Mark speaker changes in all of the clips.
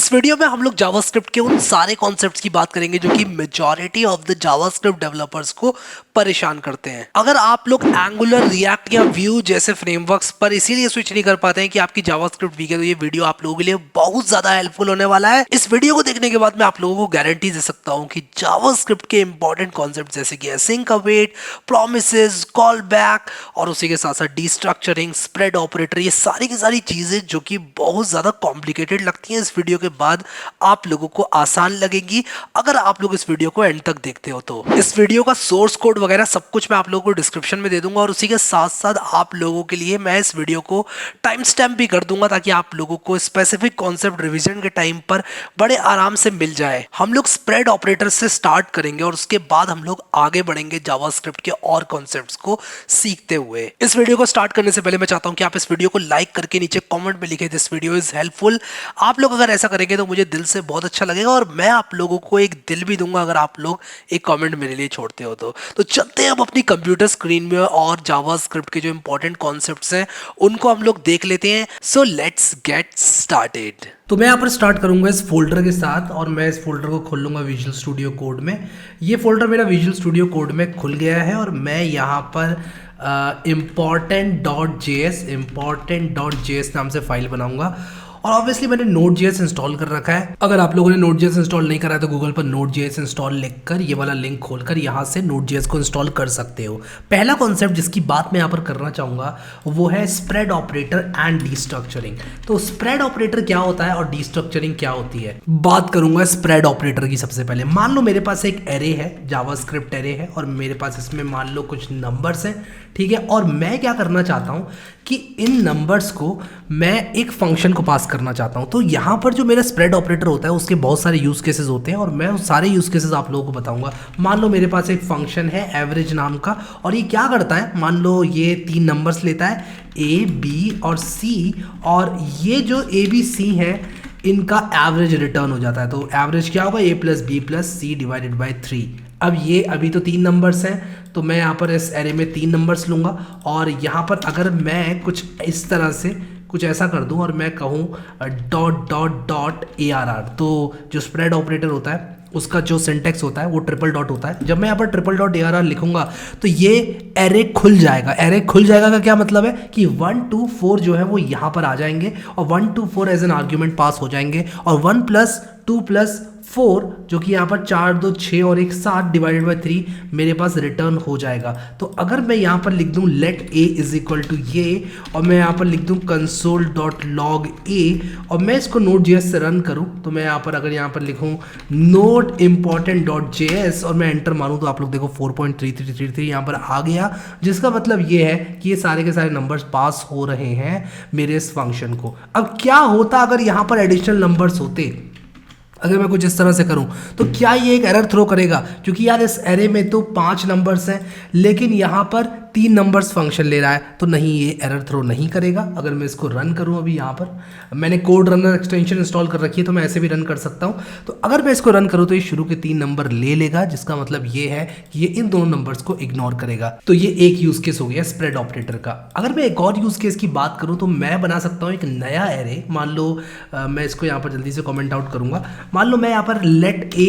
Speaker 1: इस वीडियो में हम लोग जावास्क्रिप्ट के उन सारे कॉन्सेप्ट्स की बात करेंगे जो कि majority of the JavaScript developers को परेशान करते हैं। अगर आप लोग एंगुलर, रिएक्ट या व्यू जैसे फ्रेमवर्क्स पर इसीलिए स्विच नहीं कर पाते हैं कि आपकी जावास्क्रिप्ट वीक है, तो ये वीडियो आप लोगों के लिए बहुत ज्यादा हेल्पफुल होने वाला है। इस वीडियो को देखने के बाद मैं आप लोगों को गारंटी दे सकता हूं कि जावास्क्रिप्ट के इंपॉर्टेंट कॉन्सेप्ट जैसे कि async await, promises, call back और उसी के साथ साथ डीस्ट्रक्चरिंग, स्प्रेड ऑपरेटर, ये सारी की सारी चीजें जो कि बहुत ज्यादा कॉम्प्लिकेटेड लगती हैं, इस वीडियो के बाद आप लोगों को आसान लगेगी अगर आप लोग इस वीडियो को एंड तक देखते हो। तो इस वीडियो का सोर्स कोड वगैरह सब कुछ मैं आप लोगों को डिस्क्रिप्शन में दे दूंगा और उसी के साथ साथ आप लोगों के लिए मैं इस वीडियो को टाइम स्टैम्प भी कर दूंगा ताकि आप लोगों को स्पेसिफिक कॉन्सेप्ट रिवीजन के टाइम पर बड़े आराम से मिल जाए। हम लोग स्प्रेड ऑपरेटर से स्टार्ट करेंगे और उसके बाद हम लोग आगे बढ़ेंगे जावास्क्रिप्ट के और कॉन्सेप्ट्स को सीखते हुए। इस वीडियो को स्टार्ट करने से पहले मैं चाहता हूं कि आप इस वीडियो को लाइक करके नीचे कमेंट में लिखें दिस वीडियो इज हेल्पफुल। आप लोग अगर ऐसा करेंगे तो मुझे दिल से बहुत अच्छा लगेगा और मैं आप लोगों को एक दिल भी दूंगा अगर आप लोग एक कमेंट मेरे लिए छोड़ते हो। तो चलते हैं अब अपनी कंप्यूटर स्क्रीन में और जावास्क्रिप्ट के जो इंपॉर्टेंट कॉन्सेप्ट्स हैं उनको हम लोग देख लेते हैं। So let's get started. तो मैं यहाँ पर स्टार्ट करूंगा इस फोल्डर के साथ और मैं इस फोल्डर को खोल लूंगा विजुअल स्टूडियो कोड में। ये फोल्डर मेरा विजुअल स्टूडियो कोड में खुल गया है और मैं यहाँ पर important.js नाम से फाइल बनाऊंगा और ऑब्वियसली मैंने Node.js इंस्टॉल कर रखा है। अगर आप लोगों ने Node.js इंस्टॉल नहीं करा है तो गूगल पर Node.js इंस्टॉल लिखकर ये वाला लिंक खोलकर यहाँ से Node.js को इंस्टॉल कर सकते हो। पहला कॉन्सेप्ट जिसकी बात मैं यहाँ पर करना चाहूँगा वो है स्प्रेड ऑपरेटर एंड डीस्ट्रक्चरिंग। तो स्प्रेड ऑपरेटर क्या होता है और डीस्ट्रक्चरिंग क्या होती है, बात करूंगा स्प्रेड ऑपरेटर की। सबसे पहले मान लो मेरे पास एक एरे है, जावास्क्रिप्ट एरे है और मेरे पास इसमें मान लो कुछ नंबर्स हैं, ठीक है। और मैं क्या करना चाहता हूँ कि इन नंबर्स को मैं एक फंक्शन को पास करना चाहता हूँ। तो यहाँ पर जो मेरा स्प्रेड ऑपरेटर होता है उसके बहुत सारे यूज केसेस होते हैं और मैं उस सारे यूज केसेस आप लोगों को बताऊंगा। मान लो मेरे पास एक फंक्शन है एवरेज नाम का और ये क्या करता है, मान लो ये 3 नंबर्स लेता है A, B और C और ये जो A, B, C है इनका एवरेज रिटर्न हो जाता है। तो एवरेज क्या होगा, A + B + C / 3। अब ये अभी तो 3 नंबर्स हैं तो मैं यहाँ पर इस एरे में 3 नंबर्स लूँगा और यहाँ पर अगर मैं कुछ इस तरह से कुछ ऐसा कर दूँ और मैं कहूँ ... ARR, तो जो स्प्रेड ऑपरेटर होता है उसका जो सिंटेक्स होता है वो ट्रिपल डॉट होता है। जब मैं यहाँ पर ट्रिपल डॉट ARR लिखूंगा तो ये एरे खुल जाएगा। एरे खुल जाएगा का क्या मतलब है कि 1 2 4 जो है वो यहाँ पर आ जाएंगे और 1 2 4 एज एन आर्ग्यूमेंट पास हो जाएंगे और 1 + 2 + 4 जो कि यहाँ पर 4 2 6 और 1 7 / 3 मेरे पास रिटर्न हो जाएगा। तो अगर मैं यहाँ पर लिख दूँ let a = ये और मैं यहाँ पर लिख दूँ console.log a और मैं इसको Node.js से रन करूँ तो मैं यहाँ पर अगर यहाँ पर लिखूँ node important.js और मैं एंटर मारूँ तो आप लोग देखो 4.3333 यहाँ पर आ गया, जिसका मतलब ये है कि ये सारे के सारे नंबर्स पास हो रहे हैं मेरे इस फंक्शन को। अब क्या होता अगर यहाँ पर एडिशनल नंबर्स होते, अगर मैं कुछ इस तरह से करूं तो क्या ये एक एरर थ्रो करेगा, क्योंकि यार इस एरे में तो 5 नंबर्स हैं लेकिन यहाँ पर 3 नंबर्स फंक्शन ले रहा है, तो नहीं ये एरर थ्रो नहीं करेगा। अगर मैं इसको रन करूं, अभी यहाँ पर मैंने कोड रनर एक्सटेंशन इंस्टॉल कर रखी है तो मैं ऐसे भी रन कर सकता हूं। तो अगर मैं इसको रन करूं तो ये शुरू के 3 नंबर ले लेगा, जिसका मतलब ये है कि ये इन दोनों नंबर्स को इग्नोर करेगा। तो ये एक यूज केस हो गया स्प्रेड ऑपरेटर का। अगर मैं एक और यूज केस की बात करूं तो मैं बना सकता हूं एक नया एरे। मान लो मैं इसको यहाँ पर जल्दी से कमेंट आउट करूंगा। मान लो मैं यहाँ पर let a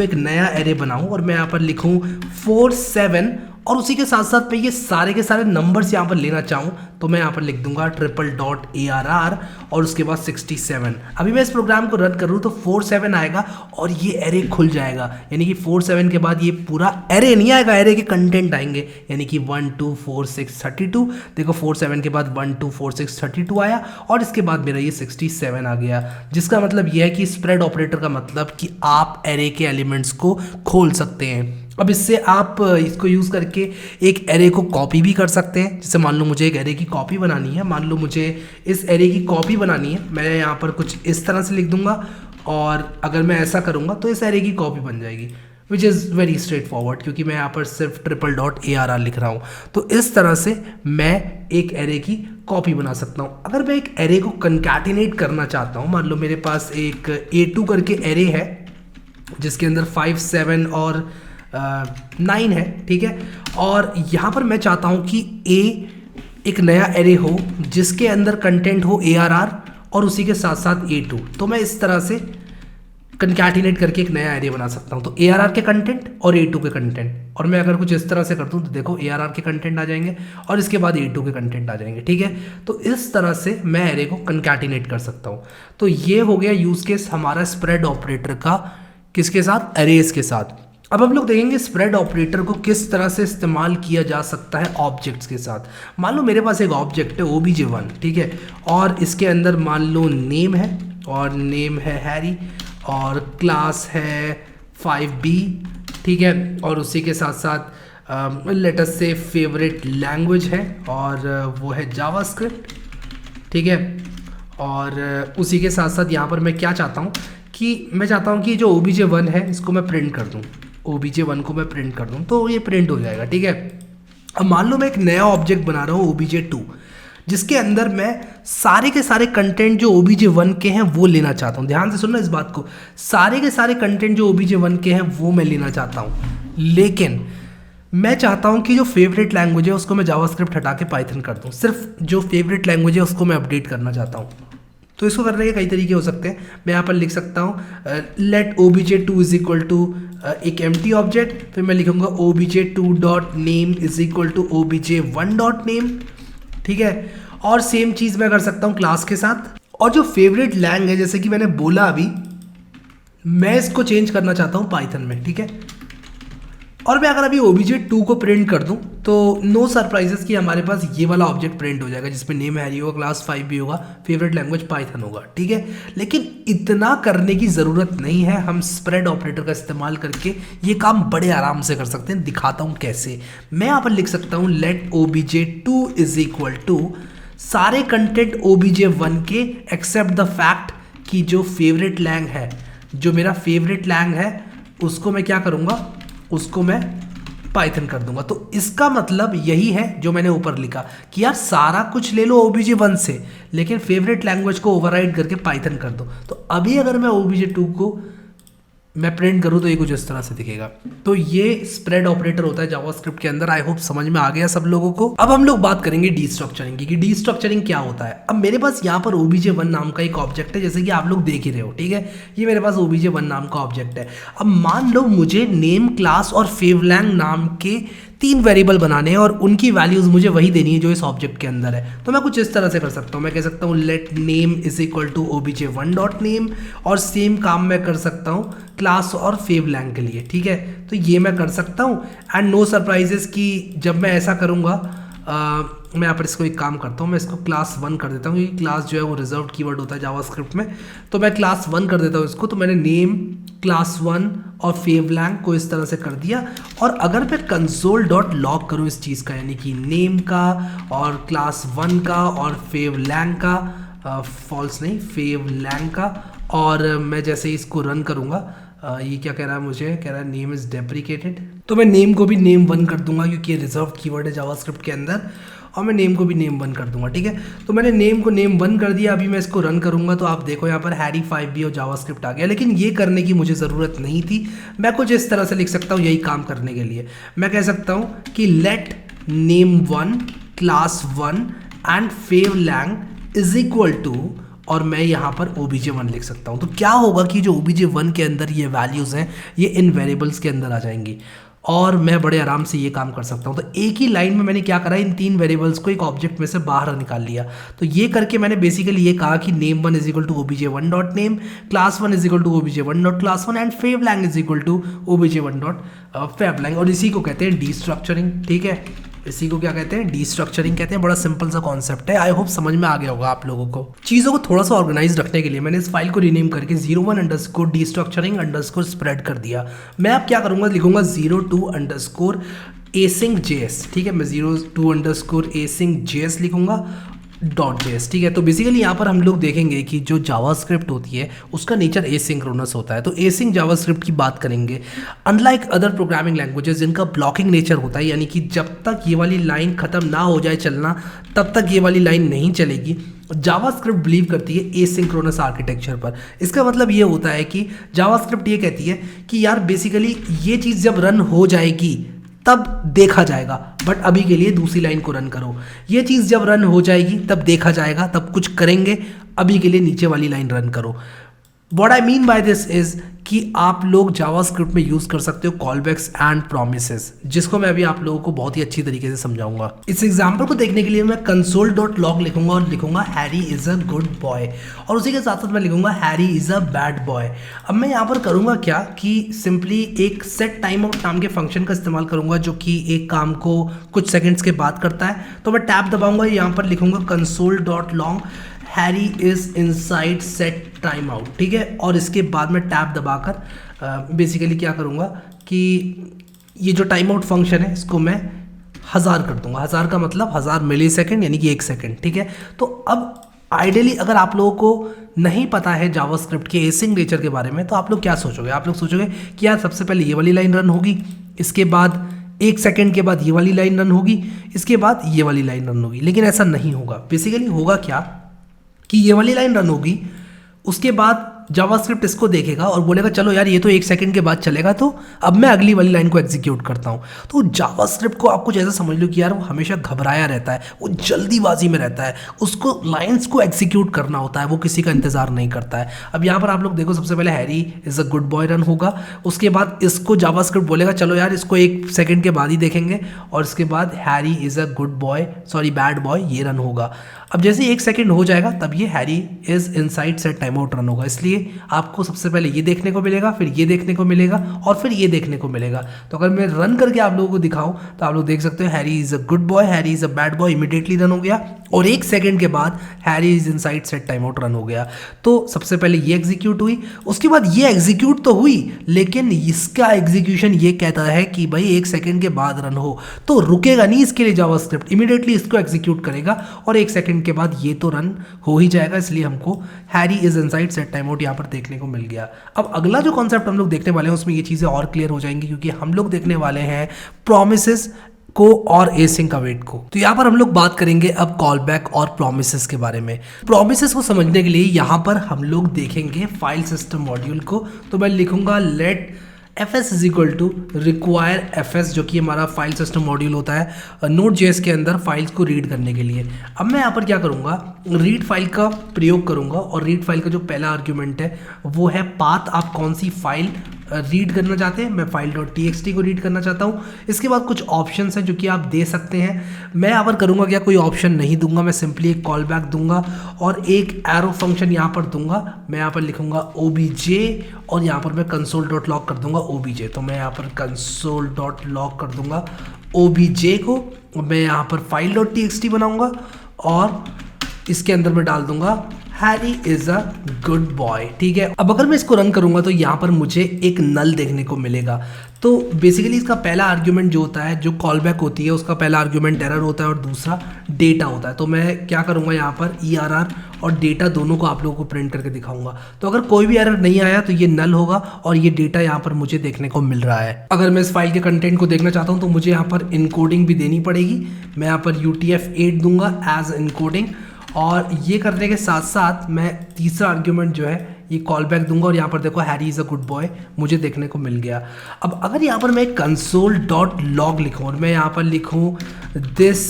Speaker 1: = एक नया एरे बनाऊं और मैं यहाँ पर लिखूं 4 7 और उसी के साथ साथ मैं ये सारे के सारे नंबर्स यहाँ पर लेना चाहूँ तो मैं यहाँ पर लिख दूंगा $ARR और उसके बाद 67। अभी मैं इस प्रोग्राम को रन करूँ तो 4 7 आएगा और ये एरे खुल जाएगा, यानी कि 4 7 के बाद ये पूरा एरे नहीं आएगा, एरे के कंटेंट आएंगे, यानी कि 1 2 4 6 32। देखो 4 7 के बाद 1 2 4 6 32 आया और इसके बाद मेरा ये 67 आ गया, जिसका मतलब ये है कि स्प्रेड ऑपरेटर का मतलब कि आप एरे के एलिमेंट्स को खोल सकते हैं। अब इससे आप इसको यूज़ करके एक एरे को कॉपी भी कर सकते हैं। जैसे मान लो मुझे एक एरे की कॉपी बनानी है, मान लो मुझे इस एरे की कॉपी बनानी है, मैं यहाँ पर कुछ इस तरह से लिख दूंगा और अगर मैं ऐसा करूँगा तो इस एरे की कॉपी बन जाएगी, which is very straight forward क्योंकि मैं यहाँ पर सिर्फ $ARR लिख रहा हूँ। तो इस तरह से मैं एक एरे की कॉपी बना सकता हूँ। अगर मैं एक एरे को कंकैटिनेट करना चाहता हूँ, मान लो मेरे पास एक A2 करके एरे है जिसके अंदर 5 7 और 9 है, ठीक है। और यहाँ पर मैं चाहता हूँ कि A एक नया एरे हो जिसके अंदर कंटेंट हो ARR और उसी के साथ साथ A2। तो मैं इस तरह से कंकैटिनेट करके एक नया एरे बना सकता हूँ। तो ARR के कंटेंट और A2 के कंटेंट, और मैं अगर कुछ इस तरह से कर दूँ तो देखो ARR के कंटेंट आ जाएंगे और इसके बाद A2 के कंटेंट आ जाएंगे, ठीक है। तो इस तरह से मैं एरे को कंकैटिनेट कर सकता हूँ। तो ये हो गया यूज केस हमारा स्प्रेड ऑपरेटर का, किसके साथ, एरेज के साथ। अब हम लोग देखेंगे स्प्रेड ऑपरेटर को किस तरह से इस्तेमाल किया जा सकता है ऑब्जेक्ट्स के साथ। मान लो मेरे पास एक ऑब्जेक्ट है OBJ1, ठीक है, और इसके अंदर मान लो नेम है, और नेम है हैरी, और क्लास है 5B, ठीक है, और उसी के साथ साथ लेट अस से फेवरेट लैंग्वेज है, और वो है जावास्क्रिप्ट, ठीक है। और उसी के साथ साथ यहाँ पर मैं क्या चाहता हूँ कि मैं चाहता हूँ कि जो OBJ1 है इसको मैं प्रिंट कर दूँ, OBJ1 को मैं प्रिंट कर दूँ, तो ये प्रिंट हो जाएगा, ठीक है। अब मान लो मैं एक नया ऑब्जेक्ट बना रहा हूँ OBJ2, जिसके अंदर मैं सारे के सारे कंटेंट जो OBJ1 के हैं वो लेना चाहता हूँ। ध्यान से सुनना इस बात को, सारे के सारे कंटेंट जो OBJ1 के हैं वो मैं लेना चाहता हूँ, लेकिन मैं चाहता हूँ कि जो फेवरेट लैंग्वेज है उसको मैं जावास्क्रिप्ट हटा के पाइथन कर दूँ, सिर्फ जो फेवरेट लैंग्वेज है उसको मैं अपडेट करना चाहता हूँ। तो इसको करने के कई तरीके हो सकते हैं। मैं यहाँ पर लिख सकता हूँ let OBJ2 is equal to एक एम्प्टी ऑब्जेक्ट, फिर मैं लिखूंगा OBJ2 dot name is equal to OBJ1 dot name, ठीक है। और सेम चीज़ मैं कर सकता हूँ क्लास के साथ। और जो फेवरेट लैंग है, जैसे कि मैंने बोला अभी, मैं इसको चेंज करना चाहता हूँ पाइथन में, ठीक है। और मैं अगर अभी OBJ2 को प्रिंट कर दूं तो नो सरप्राइजेस कि हमारे पास ये वाला ऑब्जेक्ट प्रिंट हो जाएगा, जिसमें नेम हैरी होगा, क्लास 5B होगा, फेवरेट लैंग्वेज पाइथन होगा, ठीक है। लेकिन इतना करने की ज़रूरत नहीं है, हम स्प्रेड ऑपरेटर का इस्तेमाल करके ये काम बड़े आराम से कर सकते हैं। दिखाता हूँ कैसे। मैं यहाँ पर लिख सकता हूँ let OBJ2 is equal to सारे कंटेंट OBJ1 के एक्सेप्ट द फैक्ट कि जो फेवरेट लैंग है, जो मेरा फेवरेट लैंग है उसको मैं क्या करूँगा, उसको मैं पाइथन कर दूंगा। तो इसका मतलब यही है जो मैंने ऊपर लिखा कि यार सारा कुछ ले लो OBJ1 से, लेकिन फेवरेट लैंग्वेज को ओवरराइड करके पाइथन कर दो। तो अभी अगर मैं OBJ2 को मैं प्रिंट करूँ तो ये कुछ इस तरह से दिखेगा। तो ये स्प्रेड ऑपरेटर होता है जावास्क्रिप्ट के अंदर। आई होप समझ में आ गया सब लोगों को। अब हम लोग बात करेंगे डीस्ट्रक्चरिंग की, कि डीस्ट्रक्चरिंग क्या होता है। अब मेरे पास यहाँ पर OBJ1 नाम का एक ऑब्जेक्ट है, जैसे कि आप लोग देख ही रहे हो, ठीक है। ये मेरे पास OBJ1 नाम का ऑब्जेक्ट है। अब मान लो मुझे नेम, क्लास और फेवलैंग नाम के 3 वेरिएबल बनाने हैं और उनकी वैल्यूज मुझे वही देनी है जो इस ऑब्जेक्ट के अंदर है। तो मैं कुछ इस तरह से कर सकता हूँ। मैं कह सकता हूँ let name is equal to OBJ1 dot name, और सेम काम मैं कर सकता हूँ क्लास और फेवलैंग के लिए, ठीक है। तो ये मैं कर सकता हूँ एंड नो सरप्राइजेस कि जब मैं ऐसा करूँगा मैं यहाँ पर इसको एक काम करता हूँ, मैं इसको क्लास 1 कर देता हूँ, क्योंकि क्लास जो है वो रिजर्व्ड कीवर्ड होता है जावास्क्रिप्ट में। तो मैं क्लास 1 कर देता हूँ इसको। तो मैंने नेम, क्लास 1 और फेवलैंग को इस तरह से कर दिया। और अगर मैं कंसोल डॉट लॉग करूँ इस चीज़ का, यानी कि नेम का और क्लास 1 का और फेवलैंग का, फॉल्स नहीं, फेवलैंग का, और मैं जैसे ही इसको रन करूँगा, ये क्या कह रहा है, मुझे कह रहा है नेम इज़ डेप्रिकेटेड। तो मैं नेम को भी नेम 1 कर दूंगा, क्योंकि ये रिजर्व कीवर्ड है जावास्क्रिप्ट के अंदर, और मैं नेम को भी नेम 1 कर दूंगा, ठीक है। तो मैंने नेम को नेम 1 कर दिया। अभी मैं इसको रन करूंगा तो आप देखो यहाँ पर हैरी 5B और जावास्क्रिप्ट आ गया। लेकिन ये करने की मुझे ज़रूरत नहीं थी। मैं कुछ इस तरह से लिख सकता हूँ यही काम करने के लिए। मैं कह सकता हूँ कि let name 1 class 1 and fav lang is equal to, और मैं यहाँ पर OBJ1 लिख सकता हूँ। तो क्या होगा कि जो OBJ1 के अंदर ये वैल्यूज़ हैं ये इन वेरिएबल्स के अंदर आ जाएंगी, और मैं बड़े आराम से ये काम कर सकता हूँ। तो एक ही लाइन में मैंने क्या करा, इन 3 वेरिएबल्स को एक ऑब्जेक्ट में से बाहर निकाल लिया। तो ये करके मैंने बेसिकली ये कहा कि name 1 is equal to OBJ1 dot name, class 1 is equal to OBJ1 dot class 1 and fav lang is equal to OBJ1 dot fav lang. और इसी को कहते हैं डीस्ट्रक्चरिंग, ठीक है। इसी को क्या कहते हैं, डीस्ट्रक्चरिंग कहते हैं। बड़ा सिंपल सा कॉन्सेप्ट है। आई होप समझ में आ गया होगा आप लोगों को। चीज़ों को थोड़ा सा ऑर्गेनाइज रखने के लिए मैंने इस फाइल को रीनेम करके 01_destructuring_ स्प्रेड कर दिया। मैं अब क्या करूँगा, लिखूंगा 02_async_js, ठीक है। मैं 02_async_js लिखूंगा .js, ठीक है। तो बेसिकली यहाँ पर हम लोग देखेंगे कि जो जावास्क्रिप्ट होती है उसका नेचर एसिंक्रोनस होता है। तो एसिंक जावास्क्रिप्ट की बात करेंगे। अनलाइक अदर प्रोग्रामिंग लैंग्वेजेस जिनका ब्लॉकिंग नेचर होता है, यानी कि जब तक ये वाली लाइन ख़त्म ना हो जाए चलना तब तक ये वाली लाइन नहीं चलेगी। जावास्क्रिप्ट बिलीव करती है एसिंक्रोनस आर्किटेक्चर पर। इसका मतलब ये होता है कि जावास्क्रिप्ट ये कहती है कि यार बेसिकली ये चीज़ जब रन हो जाएगी तब देखा जाएगा, बट अभी के लिए दूसरी लाइन को रन करो। ये चीज़ जब रन हो जाएगी तब देखा जाएगा, तब कुछ करेंगे, अभी के लिए नीचे वाली लाइन रन करो। What I mean by this is कि आप लोग जावास्क्रिप्ट में यूज कर सकते हो कॉलबैक्स एंड प्रोमिसेस, जिसको मैं अभी आप लोगों को बहुत ही अच्छी तरीके से समझाऊंगा। इस एग्जांपल को देखने के लिए मैं console.log लिखूंगा और लिखूंगा Harry is a good boy, और उसी के साथ साथ मैं लिखूंगा Harry is a bad boy. अब मैं यहाँ पर करूंगा क्या कि सिंपली एक सेट टाइम आउट नाम के फंक्शन का इस्तेमाल करूंगा, जो कि एक काम को कुछ सेकेंड्स के बाद करता है। तो मैं टैब दबाऊंगा, यहाँ पर लिखूंगा console.log Harry is inside set time out, ठीक है। और इसके बाद मैं टैब दबाकर बेसिकली क्या करूँगा कि ये जो टाइम आउट फंक्शन है इसको मैं 1000 कर दूंगा। 1000 का मतलब 1000 मिली सेकेंड यानी कि 1 सेकेंड, ठीक है। तो अब आइडियली अगर आप लोगों को नहीं पता है जावास्क्रिप्ट के एसिंग नेचर के बारे में, तो आप लोग क्या सोचोगे? आप लोग सोचोगे कि यार सबसे पहले ये वाली लाइन रन होगी, इसके बाद 1 सेकेंड के बाद ये वाली लाइन रन होगी, इसके बाद ये वाली लाइन रन होगी। लेकिन ऐसा नहीं होगा। बेसिकली होगा क्या कि ये वाली लाइन रन होगी, उसके बाद जावास्क्रिप्ट इसको देखेगा और बोलेगा चलो यार ये तो 1 सेकंड के बाद चलेगा, तो अब मैं अगली वाली लाइन को एग्जीक्यूट करता हूँ। तो जावास्क्रिप्ट को आप कुछ ऐसा समझ लो कि यार वो हमेशा घबराया रहता है, वो जल्दीबाजी में रहता है, उसको लाइंस को एग्जीक्यूट करना होता है, वो किसी का इंतजार नहीं करता है। अब यहाँ पर आप लोग देखो, सबसे पहले Harry is a good boy run होगा, उसके बाद इसको जावास्क्रिप्ट बोलेगा चलो यार इसको 1 सेकंड के बाद ही देखेंगे, और इसके बाद Harry is a good boy sorry bad boy ये रन होगा। अब जैसे 1 सेकंड हो जाएगा तब ये Harry is inside set time out run होगा। इसलिए आपको सबसे पहले ये देखने को मिलेगा, फिर ये देखने को मिलेगा और फिर ये देखने को मिलेगा। तो अगर मैं रन करके आप लोगों को दिखाऊं तो आप लोग देख सकते हो Harry is a good boy, Harry is a bad boy immediately run हो गया, और 1 सेकंड के बाद Harry is inside set time out run हो गया। तो सबसे पहले ये एग्जीक्यूट हुई, उसके बाद ये एग्जीक्यूट तो हुई, लेकिन इसका एग्जीक्यूशन ये कहता है कि भाई 1 सेकंड के बाद रन हो, तो रुकेगा नहीं इसके लिए जावास्क्रिप्ट, इमीडिएटली इसको एग्जीक्यूट करेगा और 1 सेकंड के बाद ये तो रन हो ही जाएगा। इसलिए हमको Harry is inside set time out यहाँ पर देखने को मिल गया। अब अगला जो कॉन्सेप्ट हम लोग देखने वाले हैं उसमें ये चीज़ें और क्लियर हो जाएंगी, क्योंकि हम लोग देखने वाले हैं प्रोमिसेस को और एसिंग अवेट को। तो यहाँ पर हम लोग बात करेंगे अब कॉल बैक और प्रोमिसेस के बारे में। प्रोमिसेस को समझने के लिए यहाँ पर हम लोग देखेंगे फाइल सिस्टम मॉड्यूल को। तो मैं लिखूंगा let fs is equal to require fs, जो कि हमारा फाइल सिस्टम मॉड्यूल होता है Node.js के अंदर फाइल्स को रीड करने के लिए। अब मैं यहाँ पर क्या करूँगा, रीड फाइल का प्रयोग करूँगा, और रीड फाइल का जो पहला आर्ग्यूमेंट है वो है पाथ। आप कौन सी फाइल रीड करना चाहते हैं? मैं file.txt को रीड करना चाहता हूँ। इसके बाद कुछ ऑप्शंस हैं जो कि आप दे सकते हैं। मैं यहाँ पर करूँगा क्या, कोई ऑप्शन नहीं दूंगा, मैं सिंपली एक कॉल बैक दूंगा और एक एरो फंक्शन यहाँ पर दूंगा। मैं यहाँ पर लिखूंगा obj और यहाँ पर मैं console.log कर दूंगा obj। तो मैं यहाँ पर console.log कर दूंगा obj को, मैं यहाँ पर file.txt बनाऊंगा और इसके अंदर मैं डाल दूंगा Harry is a good boy, ठीक है। अब अगर मैं इसको रन करूंगा तो यहाँ पर मुझे एक नल देखने को मिलेगा। तो बेसिकली इसका पहला आर्ग्यूमेंट जो होता है, जो कॉल बैक होती है, उसका पहला आर्ग्यूमेंट एरर होता है और दूसरा डेटा होता है। तो मैं क्या करूँगा, यहाँ पर ERR और डेटा दोनों को आप लोगों को प्रिंट करके दिखाऊंगा। तो अगर कोई भी एरर नहीं आया तो ये नल होगा और ये डेटा यहाँ पर मुझे देखने को मिल रहा है। अगर मैं इस फाइल के कंटेंट को देखना चाहता हूँ तो मुझे यहाँ पर इनकोडिंग भी देनी पड़ेगी। मैं यहाँ पर UTF-8 दूंगा एज इनकोडिंग, और ये करने के साथ साथ मैं तीसरा आर्ग्यूमेंट जो है ये कॉल बैक दूंगा, और यहाँ पर देखो Harry is a good boy मुझे देखने को मिल गया। अब अगर यहाँ पर मैं console.log लिखूँ और मैं यहाँ पर लिखूँ दिस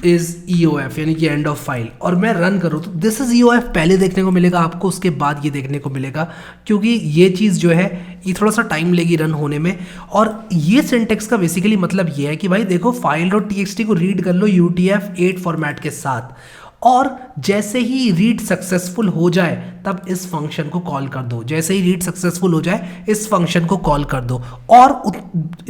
Speaker 1: इज़ EOF यानी कि एंड ऑफ फाइल, और मैं रन करूँ तो दिस इज़ EOF पहले देखने को मिलेगा आपको, उसके बाद ये देखने को मिलेगा, क्योंकि ये चीज़ जो है ये थोड़ा सा टाइम लेगी रन होने में। और ये सिंटेक्स का बेसिकली मतलब ये है कि भाई देखो file.txt को रीड कर लो UTF-8 फॉर्मेट के साथ, और जैसे ही रीड सक्सेसफुल हो जाए तब इस फंक्शन को कॉल कर दो। जैसे ही रीड सक्सेसफुल हो जाए इस फंक्शन को कॉल कर दो, और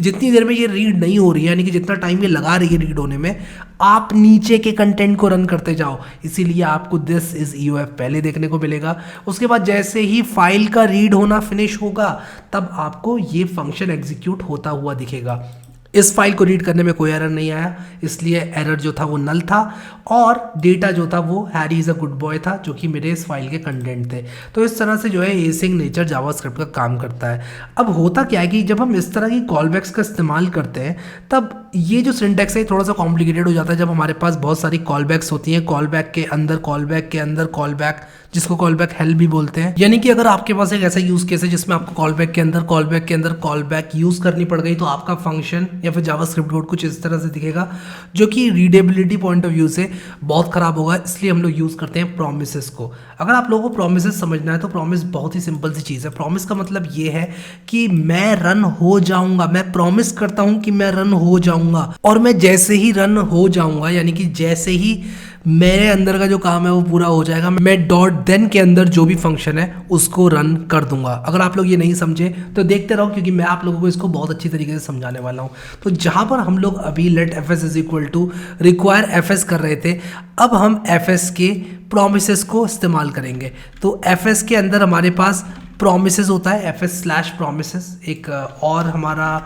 Speaker 1: जितनी देर में ये रीड नहीं हो रही है, यानी कि जितना टाइम ये लगा रही है रीड होने में, आप नीचे के कंटेंट को रन करते जाओ। इसीलिए आपको दिस इज EOF पहले देखने को मिलेगा। उसके बाद जैसे ही फाइल का रीड होना फिनिश होगा तब आपको ये फंक्शन एग्जीक्यूट होता हुआ दिखेगा। इस फाइल को रीड करने में कोई एरर नहीं आया, इसलिए एरर जो था वो नल था, और डेटा जो था वो Harry is a good boy था, जो कि मेरे इस फाइल के कंटेंट थे। तो इस तरह से जो है एसिंग नेचर जावास्क्रिप्ट का काम करता है। अब होता क्या है कि जब हम इस तरह की कॉलबैक्स का इस्तेमाल करते हैं तब ये जो सिंटेक्स है थोड़ा सा कॉम्प्लिकेटेड हो जाता है। जब हमारे पास बहुत सारी कॉलबैक्स होती हैं, कॉलबैक के अंदर कॉलबैक के अंदर कॉलबैक, जिसको कॉल बैक हेल्प भी बोलते हैं। यानी कि अगर आपके पास एक ऐसा यूज केस है जिसमें आपको कॉल बैक के अंदर कॉल बैक यूज करनी पड़ गई, तो आपका फंक्शन या फिर जावास्क्रिप्ट कोड कुछ इस तरह से दिखेगा, जो कि रीडेबिलिटी पॉइंट ऑफ व्यू से बहुत खराब होगा। इसलिए हम लोग यूज करते हैं प्रोमिसेस को। अगर आप लोगों को प्रोमिसेस समझना है तो प्रोमिस बहुत ही सिंपल सी चीज़ है। प्रोमिस का मतलब ये है कि मैं रन हो जाऊंगा, मैं प्रॉमिस करता हूं कि मैं रन हो जाऊंगा, और मैं जैसे ही रन हो जाऊंगा, यानी कि जैसे ही मेरे अंदर का जो काम है वो पूरा हो जाएगा, मैं डॉट देन के अंदर जो भी फंक्शन है उसको रन कर दूंगा। अगर आप लोग ये नहीं समझे तो देखते रहो, क्योंकि मैं आप लोगों को इसको बहुत अच्छी तरीके से समझाने वाला हूँ। तो जहां पर हम लोग अभी let f s is equal to require f s कर रहे थे, अब हम एफ एस के प्रोमिसेस को इस्तेमाल करेंगे। तो एफ एस के अंदर हमारे पास प्रोमिसेस होता है, एफ एस स्लैश प्रोमिसेस, एक और हमारा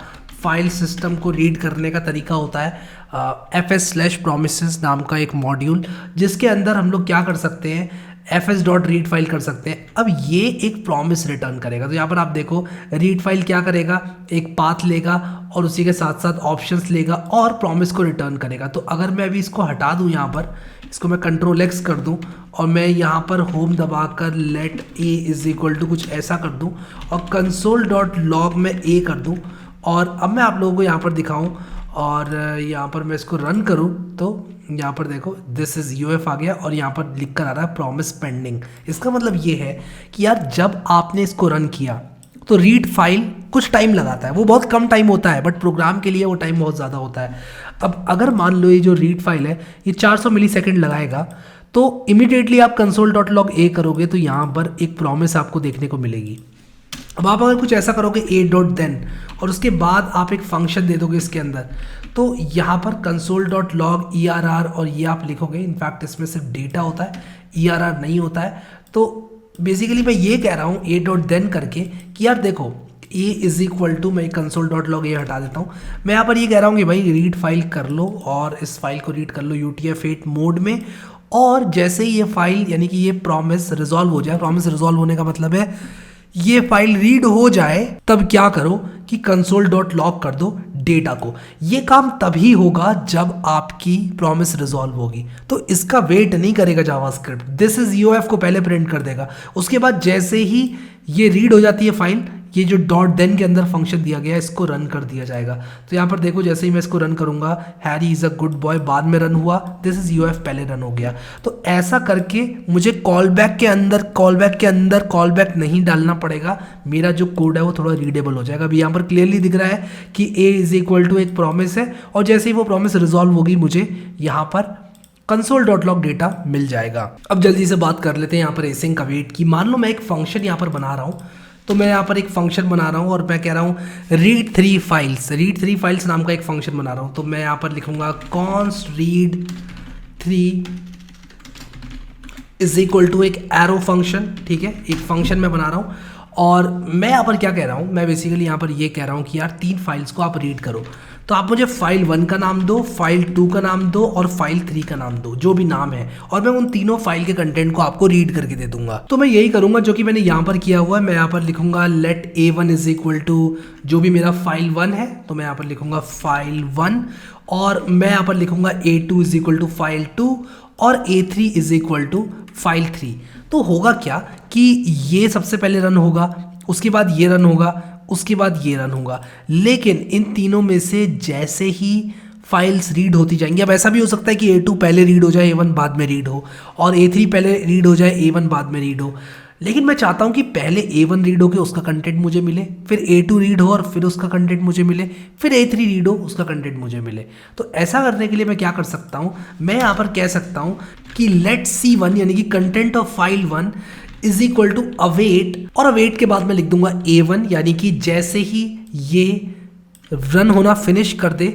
Speaker 1: फाइल सिस्टम को रीड करने का तरीका होता है एफ एस स्लैश प्रोमिसेस नाम का एक मॉड्यूल, जिसके अंदर हम लोग क्या कर सकते हैं, F S dot read file कर सकते हैं। अब ये एक प्रॉमिस रिटर्न करेगा। तो यहाँ पर आप देखो, रीड फाइल क्या करेगा, एक पाथ लेगा और उसी के साथ साथ ऑप्शंस लेगा और प्रॉमिस को रिटर्न करेगा। तो अगर मैं अभी इसको हटा दूँ, यहाँ पर इसको मैं कंट्रोल एक्स कर दूँ और मैं यहाँ पर होम दबाकर let a is equal to कुछ ऐसा कर दूँ और कंसोल डॉट लॉग में ए कर दूँ, और अब मैं आप लोगों को यहाँ पर दिखाऊं और यहाँ पर मैं इसको रन करूं, तो यहाँ पर देखो दिस इज़ यूएफ आ गया और यहाँ पर लिख कर आ रहा है प्रॉमिस पेंडिंग। इसका मतलब ये है कि यार जब आपने इसको रन किया तो रीड फाइल कुछ टाइम लगाता है, वो बहुत कम टाइम होता है, बट प्रोग्राम के लिए वो टाइम बहुत ज़्यादा होता है। अब अगर मान लो ये जो रीड फाइल है ये 400 मिली सेकेंड लगाएगा, तो इमीडिएटली आप कंसोल डॉट लॉग ए करोगे तो यहाँ पर एक प्रॉमिस आपको देखने को मिलेगी। अब आप अगर कुछ ऐसा करोगे ए डॉट देन और उसके बाद आप एक फंक्शन दे दोगे इसके अंदर, तो यहाँ पर console dot log e r r और ये आप लिखोगे। इनफैक्ट इसमें सिर्फ डेटा होता है, ई आर आर नहीं होता है। तो बेसिकली मैं ये कह रहा हूँ ए डॉट देन करके कि यार देखो ए इज इक्वल टू, मैं कंसोल डॉट लॉग ये हटा देता हूँ, मैं यहाँ पर ये कह रहा हूँ कि भाई रीड फाइल कर लो और इस फाइल को रीड कर लो UTF-8 मोड में, और जैसे ही ये फाइल यानी कि ये प्रॉमिस रिजॉल्व हो जाए, प्रॉमिस रिजॉल्व होने का मतलब है ये फाइल रीड हो जाए, तब क्या करो कि कंसोल डॉट लॉग कर दो डेटा को। ये काम तभी होगा जब आपकी प्रॉमिस रिजॉल्व होगी। तो इसका वेट नहीं करेगा जावास्क्रिप्ट, दिस इज यूएफ को पहले प्रिंट कर देगा। उसके बाद जैसे ही ये रीड हो जाती है फाइल, ये जो डॉट देन के अंदर फंक्शन दिया गया है इसको रन कर दिया जाएगा। तो यहाँ पर देखो जैसे ही मैं इसको रन करूंगा, Harry is a good boy बाद में रन हुआ, दिस इज यूएफ पहले रन हो गया। तो ऐसा करके मुझे कॉल बैक के अंदर कॉल बैक नहीं डालना पड़ेगा, मेरा जो कोड है वो थोड़ा रीडेबल हो जाएगा। अभी यहाँ पर क्लियरली दिख रहा है कि ए इज इक्वल टू एक प्रॉमिस है, और जैसे ही वो प्रॉमिस रिजॉल्व होगी मुझे यहाँ पर कंसोल डॉट लॉग डेटा मिल जाएगा। अब जल्दी से बात कर लेते हैं यहाँ पर एसिंग का वेट की। मान लो मैं एक फंक्शन यहाँ पर बना रहा हूँ, तो मैं यहाँ पर एक फंक्शन बना रहा हूँ और मैं कह रहा हूँ रीड थ्री फाइल्स नाम का एक फंक्शन बना रहा हूँ। तो मैं यहाँ पर लिखूंगा const read 3 is equal to एक एरो फंक्शन। ठीक है, एक फंक्शन मैं बना रहा हूँ और मैं यहाँ पर क्या कह रहा हूँ, मैं बेसिकली यहाँ पर ये कह रहा हूँ कि यार 3 फाइल्स को आप रीड करो। तो आप मुझे फाइल 1 का नाम दो, फाइल 2 का नाम दो और फाइल 3 का नाम दो, जो भी नाम है, और मैं उन तीनों फाइल के कंटेंट को आपको रीड करके दे दूंगा। तो मैं यही करूंगा जो कि मैंने यहाँ पर किया हुआ है। मैं यहाँ पर लिखूंगा late A1 is equal to जो भी मेरा फाइल 1 है, तो मैं यहाँ पर लिखूंगा फाइल 1, और मैं यहाँ पर लिखूंगा A2 is equal to file 2 और A3 is equal to file 3। तो होगा क्या कि ये सबसे पहले रन होगा, उसके बाद ये रन होगा, उसके बाद ये रन होगा, लेकिन इन तीनों में से जैसे ही फाइल्स रीड होती जाएंगी, अब ऐसा भी हो सकता है कि A2 पहले रीड हो जाए, A1 बाद में रीड हो, और A3 पहले रीड हो जाए, A1 बाद में रीड हो, लेकिन मैं चाहता हूं कि पहले A1 रीड हो के उसका कंटेंट मुझे मिले, फिर A2 रीड हो और फिर उसका कंटेंट मुझे मिले, फिर A3 रीड हो उसका कंटेंट मुझे मिले। तो ऐसा करने के लिए मैं क्या कर सकता हूं, मैं यहाँ पर कह सकता हूं कि लेट C1 यानी कि content of file 1 is equal to await, और अवेट के बाद मैं लिख दूंगा A1, यानी कि जैसे ही ये रन होना फिनिश कर दे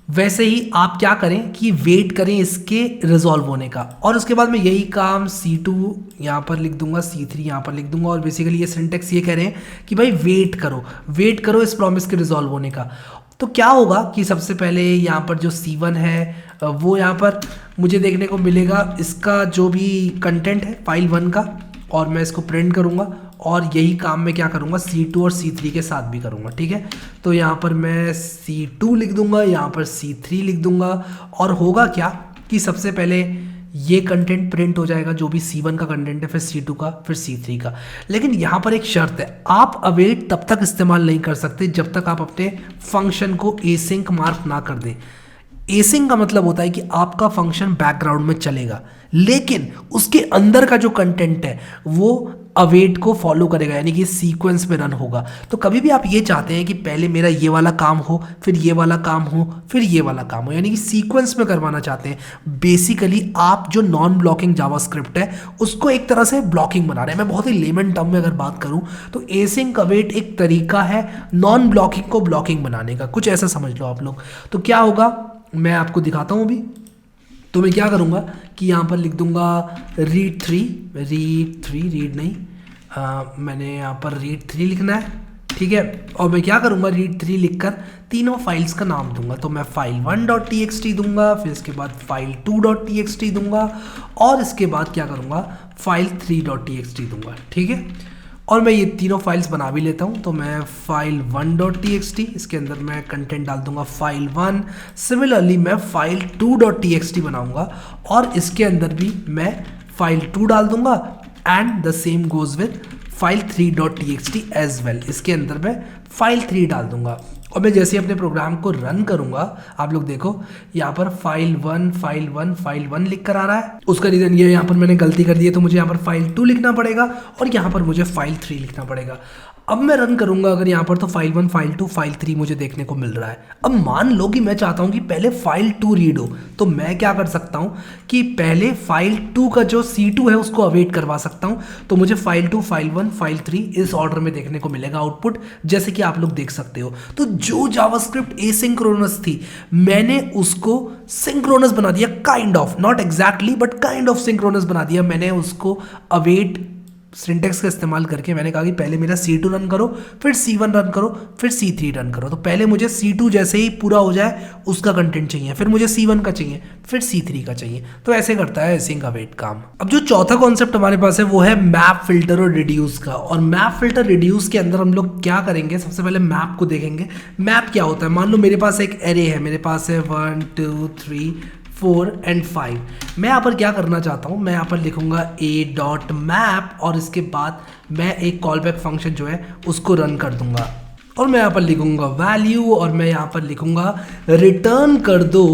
Speaker 1: वैसे ही आप क्या करें कि वेट करें इसके रिजॉल्व होने का। और उसके बाद मैं यही काम C2 यहाँ पर लिख दूंगा, C3 यहाँ पर लिख दूंगा, और बेसिकली ये सिंटेक्स ये कह रहे हैं कि भाई वेट करो इस प्रॉमिस के रिजॉल्व होने का। तो क्या होगा कि सबसे पहले यहाँ पर जो C1 है वो यहाँ पर मुझे देखने को मिलेगा इसका जो भी कंटेंट है फाइल 1 का, और मैं इसको प्रिंट करूँगा, और यही काम मैं क्या करूँगा C2 और C3 के साथ भी करूँगा। ठीक है, तो यहाँ पर मैं C2 लिख दूँगा, यहाँ पर C3 लिख दूँगा, और होगा क्या कि सबसे पहले ये कंटेंट प्रिंट हो जाएगा जो भी C1 का कंटेंट है, फिर C2 का, फिर C3 का। लेकिन यहाँ पर एक शर्त है, आप अवेट तब तक इस्तेमाल नहीं कर सकते जब तक आप अपने फंक्शन को एसिंक मार्क ना कर दें। एसिंक का मतलब होता है कि आपका फंक्शन बैकग्राउंड में चलेगा, लेकिन उसके अंदर का जो कंटेंट है वो अवेट को फॉलो करेगा, यानी कि सीक्वेंस में रन होगा। तो कभी भी आप ये चाहते हैं कि पहले मेरा ये वाला काम हो, फिर ये वाला काम हो, फिर ये वाला काम हो, यानी कि सीक्वेंस में करवाना चाहते हैं। बेसिकली आप जो नॉन ब्लॉकिंग जावास्क्रिप्ट है उसको एक तरह से ब्लॉकिंग बना रहे हैं। मैं बहुत ही लेमन टर्म में अगर बात करूं तो एसिंक अवेट एक तरीका है नॉन ब्लॉकिंग को ब्लॉकिंग बनाने का, कुछ ऐसा समझ लो आप लोग। तो क्या होगा मैं आपको दिखाता हूं अभी। तो मैं क्या करूँगा कि यहाँ पर लिख दूंगा रीड थ्री, रीड नहीं, मैंने यहाँ पर रीड 3 लिखना है, ठीक है। और मैं क्या करूँगा, रीड 3 लिखकर तीनों फाइल्स का नाम दूंगा। तो मैं file1.txt दूंगा, फिर इसके बाद file2.txt दूंगा, और इसके बाद क्या करूँगा file3.txt दूंगा, ठीक है। और मैं ये तीनों फाइल्स बना भी लेता हूँ। तो मैं file1.txt, इसके अंदर मैं कंटेंट डाल दूंगा file1। सिमिलरली मैं file2.txt बनाऊंगा और इसके अंदर भी मैं file2 डाल दूंगा, and the same goes with file3.txt as well. इसके अंदर मैं file3 डाल दूंगा, और मैं जैसे अपने प्रोग्राम को रन करूंगा, आप लोग देखो यहाँ पर file1 लिख कर आ रहा है। उसका रीजन ये है, यहाँ पर मैंने गलती कर दी है, तो मुझे यहाँ पर file2 लिखना पड़ेगा और यहाँ पर मुझे file3 लिखना पड़ेगा। अब मैं रन करूंगा अगर यहाँ पर, तो file1, file2, file3 मुझे देखने को मिल रहा है। अब मान लो कि मैं चाहता हूँ कि पहले file2 रीड हो, तो मैं क्या कर सकता हूँ कि पहले file2 का जो C2 है उसको अवेट करवा सकता हूँ। तो मुझे file2, file1, file3 इस ऑर्डर में देखने को मिलेगा आउटपुट, जैसे कि आप लोग देख सकते हो। तो जो जावास्क्रिप्ट एसिंक्रोनस थी मैंने उसको सिंक्रोनस बना दिया, kind of, not exactly but kind of synchronous बना दिया। मैंने उसको अवेट सिंटेक्स का इस्तेमाल करके मैंने कहा कि पहले मेरा C2 रन करो, फिर C1 रन करो, फिर C3 रन करो। तो पहले मुझे C2 जैसे ही पूरा हो जाए उसका कंटेंट चाहिए, फिर मुझे C1 का चाहिए, फिर C3 का चाहिए। तो ऐसे करता है एसिंक अवेट काम। अब जो चौथा कॉन्सेप्ट हमारे पास है वो है मैप फिल्टर और रिड्यूस का। और मैप फिल्टर रिड्यूस के अंदर हम लोग क्या करेंगे, सबसे पहले मैप को देखेंगे। मैप क्या होता है, मान लो मेरे पास एक एरे है, मेरे पास है 1 2 3 4 and 5। मैं यहाँ पर क्या करना चाहता हूँ, मैं यहाँ पर लिखूंगा a.map और इसके बाद मैं एक कॉल बैक फंक्शन जो है उसको रन कर दूंगा, और मैं यहाँ पर लिखूंगा वैल्यू, और मैं यहाँ पर लिखूंगा रिटर्न कर दो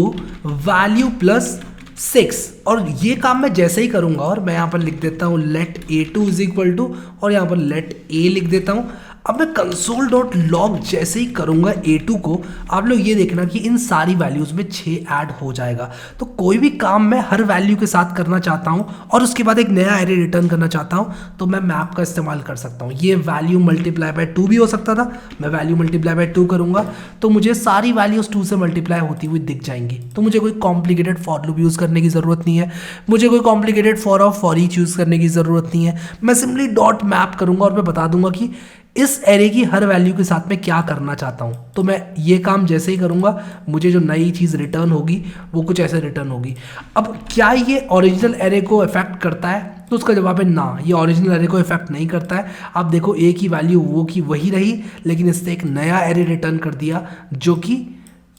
Speaker 1: वैल्यू प्लस 6। और ये काम मैं जैसे ही करूंगा, और मैं यहाँ पर लिख देता हूँ late a2 is equal to, और यहाँ पर लेट a लिख देता हूँ। अब मैं console.log जैसे ही करूंगा a2 को, आप लोग ये देखना कि इन सारी वैल्यूज में 6 ऐड हो जाएगा। तो कोई भी काम मैं हर वैल्यू के साथ करना चाहता हूं और उसके बाद एक नया एरे रिटर्न करना चाहता हूं, तो मैं मैप का इस्तेमाल कर सकता हूं। ये वैल्यू मल्टीप्लाई बाय 2 भी हो सकता था, मैं वैल्यू मल्टीप्लाई बाय 2 करूंगा तो मुझे सारी वैल्यूज 2 से मल्टीप्लाई होती हुई दिख जाएंगी। तो मुझे कोई कॉम्प्लिकेटेड फॉर लूप यूज करने की जरूरत नहीं है, मुझे कोई complicated for of for each use करने की जरूरत नहीं है। मैं सिंपली डॉट मैप करूंगा और मैं बता दूंगा कि इस एरे की हर वैल्यू के साथ मैं क्या करना चाहता हूं। तो मैं ये काम जैसे ही करूंगा मुझे जो नई चीज़ रिटर्न होगी वो कुछ ऐसे रिटर्न होगी। अब क्या ये ओरिजिनल एरे को इफेक्ट करता है, तो उसका जवाब है ना, ये ओरिजिनल एरे को इफेक्ट नहीं करता है। आप देखो ए की वैल्यू वो की वही रही, लेकिन इसने एक नया एरे रिटर्न कर दिया जो कि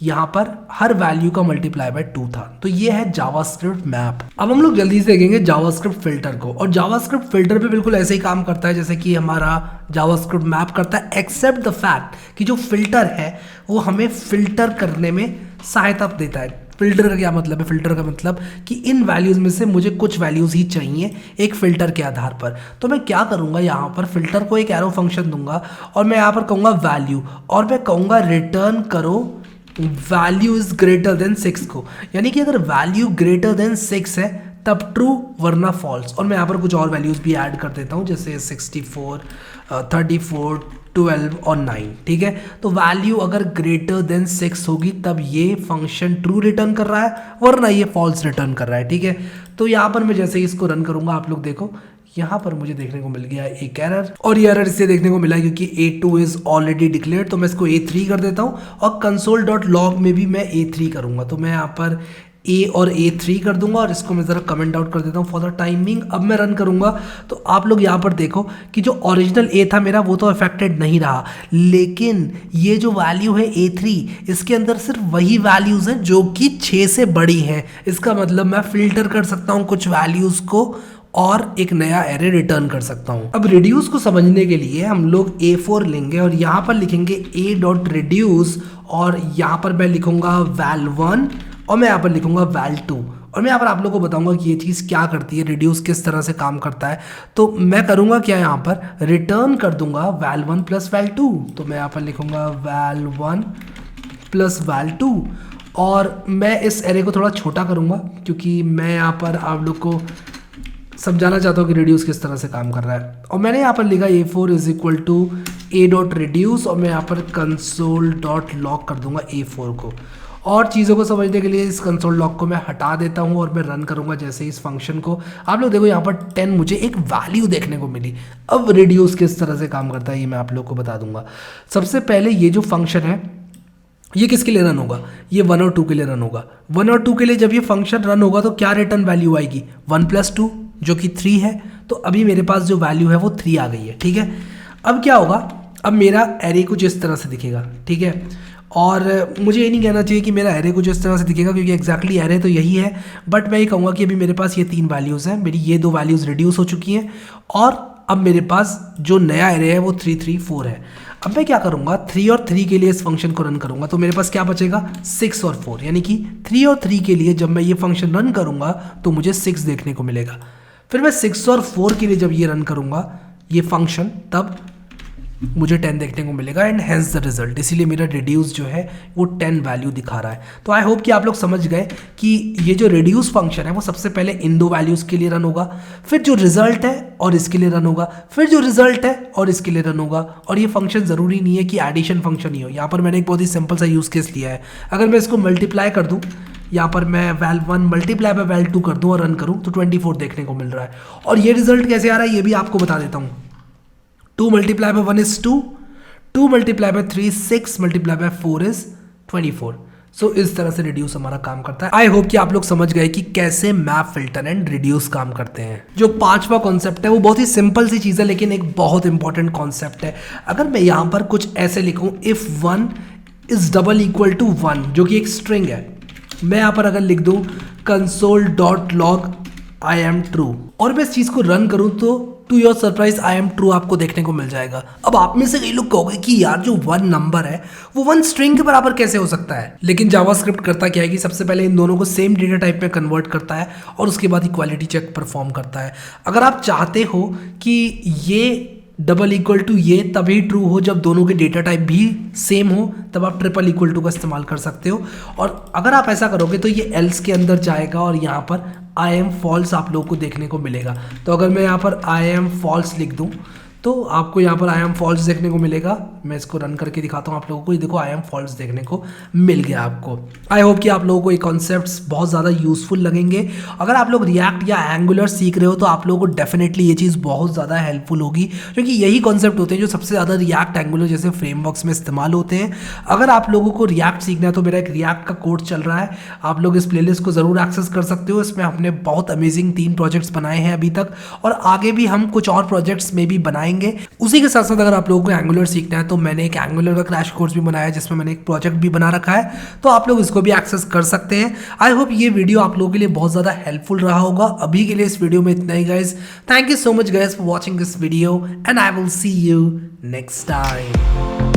Speaker 1: यहाँ पर हर वैल्यू का मल्टीप्लाई बाय 2 था। तो ये है जावास्क्रिप्ट मैप। अब हम लोग जल्दी से देखेंगे जावास्क्रिप्ट फिल्टर को, और जावास्क्रिप्ट फिल्टर भी बिल्कुल ऐसे ही काम करता है जैसे कि हमारा जावास्क्रिप्ट मैप करता है, एक्सेप्ट द फैक्ट कि जो फिल्टर है वो हमें फिल्टर करने में सहायता देता है। फिल्टर का क्या मतलब है, फिल्टर का मतलब कि इन वैल्यूज में से मुझे कुछ वैल्यूज ही चाहिए एक फिल्टर के आधार पर। तो मैं क्या करूंगा, यहाँ पर फिल्टर को एक एरो फंक्शन दूंगा और मैं यहाँ पर कहूँगा वैल्यू, और मैं कहूँगा रिटर्न करो वैल्यू इज ग्रेटर देन 6 को, यानी कि अगर वैल्यू ग्रेटर देन 6 है तब ट्रू वरना फॉल्स। और मैं यहाँ पर कुछ और वैल्यूज भी ऐड कर देता हूँ जैसे 64, 34, 12 और 9, ठीक है। तो वैल्यू अगर ग्रेटर देन 6 होगी तब ये फंक्शन ट्रू रिटर्न कर रहा है, वरना ये फॉल्स रिटर्न कर रहा है, ठीक है। तो यहाँ पर मैं जैसे ही इसको रन करूँगा, आप लोग देखो यहाँ पर मुझे देखने को मिल गया एक एरर, और ये एरर इससे देखने को मिला क्योंकि a2 इज ऑलरेडी डिक्लेयर्ड। तो मैं इसको a3 कर देता हूँ, और console.log में भी मैं a3 करूँगा। तो मैं यहाँ पर ए और A3 कर दूंगा और इसको मैं ज़रा कमेंट आउट कर देता हूँ फॉर द टाइमिंग। अब मैं रन करूँगा तो आप लोग यहाँ पर देखो कि जो ओरिजिनल ए था मेरा वो तो अफेक्टेड नहीं रहा, लेकिन ये जो वैल्यू है A3 इसके अंदर सिर्फ वही वैल्यूज़ हैं जो कि 6 से बड़ी हैं। इसका मतलब मैं फिल्टर कर सकता हूँ कुछ वैल्यूज़ को और एक नया एरे रिटर्न कर सकता हूँ। अब रिड्यूस को समझने के लिए हम लोग A4 लेंगे और यहाँ पर लिखेंगे a.reduce और यहाँ पर मैं लिखूंगा val1 और मैं यहाँ पर लिखूंगा val2 और मैं यहाँ पर आप लोगों को बताऊंगा कि ये चीज़ क्या करती है, रिड्यूस किस तरह से काम करता है। तो मैं करूँगा क्या, यहाँ पर रिटर्न कर दूंगा val1 प्लस val2। तो मैं यहाँ पर लिखूंगा val1 प्लस val2 और मैं इस एरे को थोड़ा छोटा करूँगा क्योंकि मैं यहाँ पर आप लोग को समझाना चाहता हूँ कि रिड्यूस किस तरह से काम कर रहा है। और मैंने यहाँ पर लिखा A4 is equal to a.reduce और मैं यहाँ पर console.log कर दूंगा A4 को। और चीज़ों को समझने के लिए इस कंसोल लॉग को मैं हटा देता हूँ और मैं रन करूँगा जैसे इस फंक्शन को। आप लोग देखो यहाँ पर 10 मुझे एक वैल्यू देखने को मिली। अब रिड्यूस किस तरह से काम करता है ये मैं आप लोग को बता दूंगा। सबसे पहले ये जो फंक्शन है ये किसके लिए रन होगा, ये 1 और 2 के लिए रन होगा। 1 और 2 के लिए जब ये फंक्शन रन होगा तो क्या रिटर्न वैल्यू आएगी, 1 + 2 जो कि 3 है। तो अभी मेरे पास जो वैल्यू है वो 3 आ गई है, ठीक है। अब क्या होगा, अब मेरा एरे कुछ इस तरह से दिखेगा, ठीक है। और मुझे ये नहीं कहना चाहिए कि मेरा एरे कुछ इस तरह से दिखेगा क्योंकि एग्जैक्टली एरे तो यही है, बट मैं ये कहूँगा कि अभी मेरे पास ये 3 वैल्यूज़ हैं, मेरी ये 2 वैल्यूज़ रिड्यूस हो चुकी हैं और अब मेरे पास जो नया एरे है वो 3 3 4 है। अब मैं क्या करूँगा, 3 और 3 के लिए इस फंक्शन को रन करूँगा तो मेरे पास क्या बचेगा, 6 और 4, यानी कि 3 और 3 के लिए जब मैं ये फंक्शन रन करूँगा तो मुझे 6 देखने को मिलेगा। फिर मैं 6 और 4 के लिए जब ये रन करूँगा ये फंक्शन तब मुझे 10 देखने को मिलेगा एंड हेंस द रिजल्ट। इसीलिए मेरा रिड्यूस जो है वो 10 वैल्यू दिखा रहा है। तो आई होप कि आप लोग समझ गए कि ये जो रिड्यूस फंक्शन है वो सबसे पहले इन 2 वैल्यूज़ के लिए रन होगा, फिर जो रिजल्ट है और इसके लिए रन होगा, फिर जो रिजल्ट है और इसके लिए रन होगा। और ये फंक्शन ज़रूरी नहीं है कि एडिशन फंक्शन ही हो। यहाँ पर मैंने एक बहुत ही सिंपल सा यूज़ केस लिया है। अगर मैं इसको मल्टीप्लाई कर दूँ, यहाँ पर मैं val1 मल्टीप्लाई बाय val2 कर दूँ और रन करूँ तो 24 देखने को मिल रहा है। और ये रिजल्ट कैसे आ रहा है ये भी आपको बता देता हूँ। 2 multiply by 1 is 2, 2 multiply by 3 6, multiply by 4 is 24। सो इस तरह से रिड्यूस हमारा काम करता है। आई होप कि आप लोग समझ गए कि कैसे मैप फिल्टर एंड रिड्यूस काम करते हैं। जो 5वां कॉन्सेप्ट है वो बहुत ही सिंपल सी चीज़ है लेकिन एक बहुत इंपॉर्टेंट कॉन्सेप्ट है। अगर मैं यहाँ पर कुछ ऐसे लिखूँ, if 1 is double equal to 1 जो कि एक स्ट्रिंग है, मैं यहाँ पर अगर लिख दूँ console.log I am true और मैं इस चीज़ को रन करूँ तो to your surprise I am true आपको देखने को मिल जाएगा। अब आप में से कई लोग कहोगे कि यार जो 1 नंबर है वो 1 स्ट्रिंग के बराबर कैसे हो सकता है। लेकिन जावास्क्रिप्ट करता क्या है कि सबसे पहले इन दोनों को सेम डेटा टाइप में कन्वर्ट करता है और उसके बाद इक्वालिटी चेक परफॉर्म करता है। अगर आप चाहते हो कि ये डबल इक्वल टू ये तभी ट्रू हो जब दोनों के डेटा टाइप भी सेम हो, तब आप ट्रिपल इक्वल टू का इस्तेमाल कर सकते हो। और अगर आप ऐसा करोगे तो ये एल्स के अंदर जाएगा और यहाँ पर आई एम फॉल्स आप लोगों को देखने को मिलेगा। तो अगर मैं यहाँ पर आई एम फॉल्स लिख दूँ तो आपको यहाँ पर आई एम फॉल्स देखने को मिलेगा। मैं इसको रन करके दिखाता हूँ आप लोगों को, ये देखो आई एम फॉल्स देखने को मिल गया आपको। आई होप कि आप लोगों को ये कॉन्सेप्ट्स बहुत ज़्यादा यूजफुल लगेंगे। अगर आप लोग रिएक्ट या एंगुलर सीख रहे हो तो आप लोगों को डेफिनेटली ये चीज़ बहुत ज़्यादा हेल्पफुल होगी क्योंकि यही कॉन्सेप्ट होते हैं जो सबसे ज़्यादा रिएक्ट एंगुलर जैसे फ्रेमवर्क्स में इस्तेमाल होते हैं। अगर आप लोगों को रिएक्ट सीखना है तो मेरा एक रिएक्ट का कोर्स चल रहा है, आप लोग इस प्लेलिस्ट को ज़रूर एक्सेस कर सकते हो। इसमें हमने बहुत अमेजिंग 3 प्रोजेक्ट्स बनाए हैं अभी तक और आगे भी हम कुछ और प्रोजेक्ट्स में भी बनाएंगे। उसी के साथ साथ अगर आप लोगों को एंगुलर सीखना है तो मैंने एक एंगुलर का क्रैश कोर्स भी बनाया है जिसमें मैंने एक प्रोजेक्ट भी बना रखा है, तो आप लोग इसको भी एक्सेस कर सकते हैं। आई होप ये वीडियो आप लोगों के लिए बहुत ज़्यादा हेल्पफुल रहा होगा। अभी के लिए इस वीडियो में इतना ही guys. Thank you so much guys for watching this video and I will see you next time.